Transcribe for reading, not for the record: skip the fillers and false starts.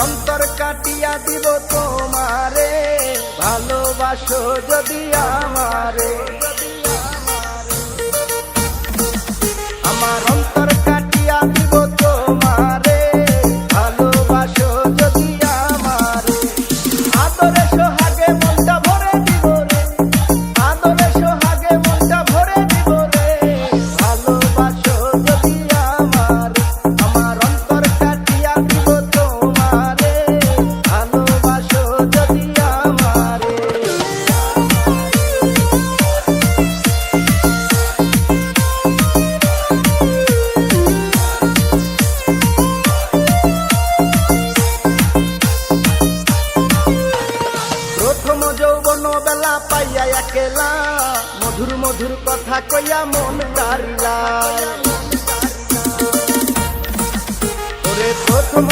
অন্তর কাটিয়া দিব তোমারে, ভালোবাসো যদি আমারে। আমার অন্তর কাটিয়া দিব তোমারে, ভালোবাসো যদি আমারে। আদরে সোহাগে মনটা ভরে দিব রে, আদরে সোহাগে মনটা ভরে দিব রে, ভালোবাসো যদি আমারে। আমার অন্তর কাটিয়া দিব তোমারে, ভালোবাসো যদি আমারে। প্রথম যৌবন বেলা পাইয়া একেলা, মধুর মধুর কথা কইয়া মন কারিলা। ওরে প্রথম